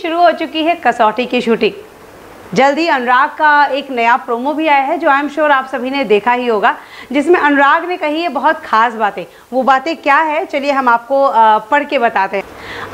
शुरू हो चुकी है कसौटी की शूटिंग। जल्दी अनुराग का एक नया प्रोमो भी आया है जो आई एम श्योर आप सभी ने देखा ही होगा, जिसमें अनुराग ने कही है बहुत खास बातें। वो बातें क्या है, चलिए हम आपको पढ़ के बताते हैं।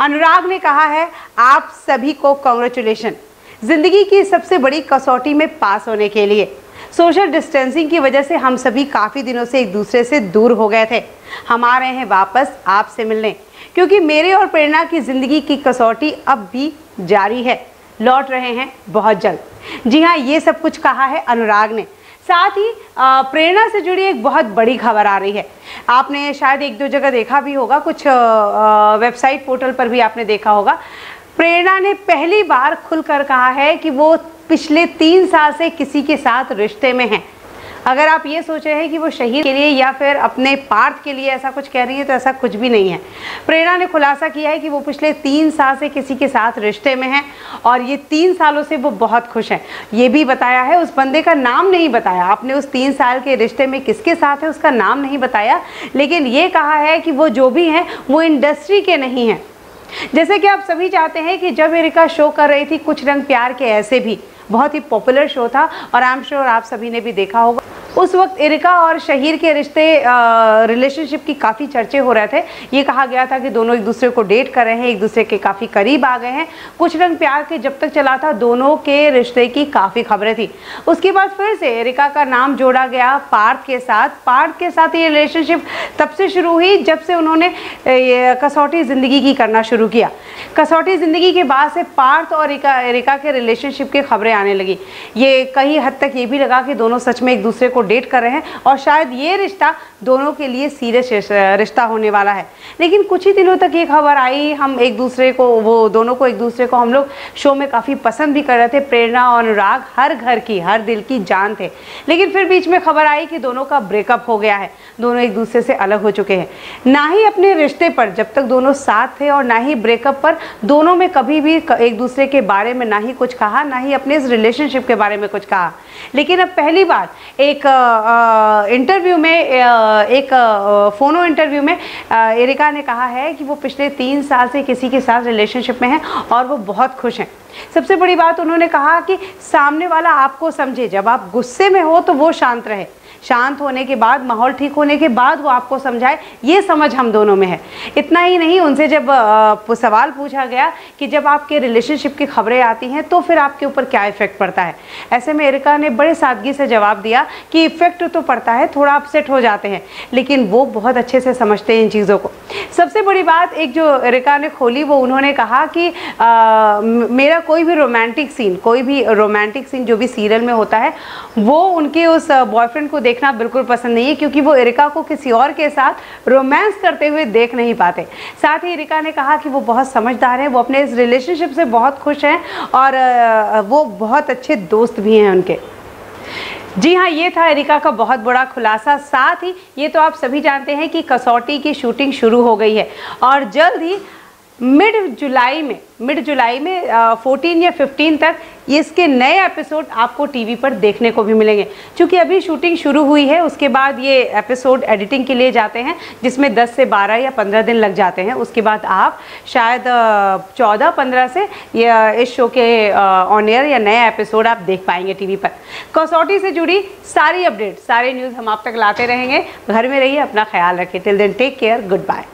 अनुराग ने कहा है, आप सभी को कांग्रेचुलेशन जिंदगी की सबसे बड़ी कसौटी में पास होने के लिए। सोशल डिस्टेंसिंग की वजह से हम सभी काफ़ी दिनों से एक दूसरे से दूर हो गए थे। हम आ रहे हैं वापस आपसे मिलने, क्योंकि मेरे और प्रेरणा की ज़िंदगी की कसौटी अब भी जारी है। लौट रहे हैं बहुत जल्द। जी हाँ, ये सब कुछ कहा है अनुराग ने। साथ ही प्रेरणा से जुड़ी एक बहुत बड़ी खबर आ रही है। आपने शायद एक दो जगह देखा भी होगा, कुछ वेबसाइट पोर्टल पर भी आपने देखा होगा। प्रेरणा ने पहली बार खुलकर कहा है कि वो पिछले 3 साल से किसी के साथ रिश्ते में हैं। अगर आप ये सोच रहे हैं कि वो शहीद के लिए या फिर अपने पार्थ के लिए ऐसा कुछ कह रही है, तो ऐसा कुछ भी नहीं है। प्रेरणा ने खुलासा किया है कि वो पिछले 3 साल से किसी के साथ रिश्ते में हैं और ये 3 सालों से वो बहुत खुश हैं। ये भी बताया है, उस बंदे का नाम नहीं बताया आपने, उस 3 साल के रिश्ते में किसके साथ है उसका नाम नहीं बताया, लेकिन ये कहा है कि वो जो भी हैं वो इंडस्ट्री के नहीं हैं। जैसे कि आप सभी चाहते हैं कि जब एरिका शो कर रही थी कुछ रंग प्यार के ऐसे भी, बहुत ही पॉपुलर शो था और आई एम श्योर आप सभी ने भी देखा होगा। उस वक्त एरिका और शहीर के रिलेशनशिप की काफ़ी चर्चे हो रहे थे। ये कहा गया था कि दोनों एक दूसरे को डेट कर रहे हैं, एक दूसरे के काफ़ी करीब आ गए हैं। कुछ रंग प्यार के जब तक चला था दोनों के रिश्ते की काफ़ी खबरें थी। उसके बाद फिर से एरिका का नाम जोड़ा गया पार्थ के साथ। पार्थ के साथ ये रिलेशनशिप तब से शुरू हुई जब से उन्होंने कसौटी ज़िंदगी की करना शुरू किया। कसौटी ज़िंदगी के बाद से पार्थ और एरिका के रिलेशनशिप की खबरें आने लगी। ये कई हद तक ये भी लगा कि दोनों सच में एक दूसरे को डेट कर रहे हैं और शायद ये रिश्ता दोनों के लिए सीरियस रिश्ता होने वाला है। लेकिन कुछ ही दिनों तक ये खबर आई, हम एक दूसरे को, वो दोनों को एक दूसरे को हम लोग शो में काफ़ी पसंद भी कर रहे थे। प्रेरणा और अनुराग हर घर की, हर दिल की जान थे। लेकिन फिर बीच में खबर आई कि दोनों का ब्रेकअप हो गया है, दोनों एक दूसरे से अलग हो चुके हैं। ना ही अपने रिश्ते पर जब तक दोनों साथ थे और ना ही ब्रेकअप पर दोनों में कभी भी एक दूसरे के बारे में ना ही कुछ कहा, ना ही अपने इस रिलेशनशिप के बारे में कुछ कहा। लेकिन अब पहली बार एक इंटरव्यू में, एक फोनो इंटरव्यू में एरिका ने कहा है कि वो पिछले 3 साल से किसी के साथ रिलेशनशिप में हैं और वो बहुत खुश हैं। सबसे बड़ी बात उन्होंने कहा कि सामने वाला आपको समझे, जब आप गुस्से में हो तो वो शांत रहे, शांत होने के बाद, माहौल ठीक होने के बाद वो आपको समझाए, ये समझ हम दोनों में है। इतना ही नहीं, उनसे जब सवाल पूछा गया कि जब आपके रिलेशनशिप की खबरें आती हैं तो फिर आपके ऊपर क्या इफ़ेक्ट पड़ता है, ऐसे में एरिका ने बड़े सादगी से जवाब दिया कि इफ़ेक्ट तो पड़ता है, थोड़ा अपसेट हो जाते हैं, लेकिन वो बहुत अच्छे से समझते हैं इन चीज़ों को। सबसे बड़ी बात एक जो एरिका ने खोली, वो उन्होंने कहा कि मेरा कोई भी रोमांटिक सीन जो भी सीरियल में होता है वो उनके उस बॉयफ्रेंड को देखना बिल्कुल पसंद नहीं है, क्योंकि वो एरिका को किसी और के साथ रोमांस करते हुए देख नहीं पाते। साथ ही एरिका ने कहा कि वो बहुत समझदार हैं, वो अपने इस रिलेशनशिप से बहुत खुश हैं और वो बहुत अच्छे दोस्त भी हैं उनके। जी हाँ, ये था एरिका का बहुत बड़ा खुलासा। साथ ही ये तो आप सभी जानते हैं कि कसौटी की शूटिंग शुरू हो गई है और जल्द ही मिड जुलाई में 14 या 15 तक इसके नए एपिसोड आपको टीवी पर देखने को भी मिलेंगे। क्योंकि अभी शूटिंग शुरू हुई है, उसके बाद ये एपिसोड एडिटिंग के लिए जाते हैं, जिसमें 10 से 12 या 15 दिन लग जाते हैं। उसके बाद आप शायद 14-15 से इस शो के ऑन एयर या नए एपिसोड आप देख पाएंगे टीवी पर। कसौटी से जुड़ी सारी अपडेट, सारे न्यूज़ हम आप तक लाते रहेंगे। घर में रहिए, अपना ख्याल रखिए। Till then take care, good bye.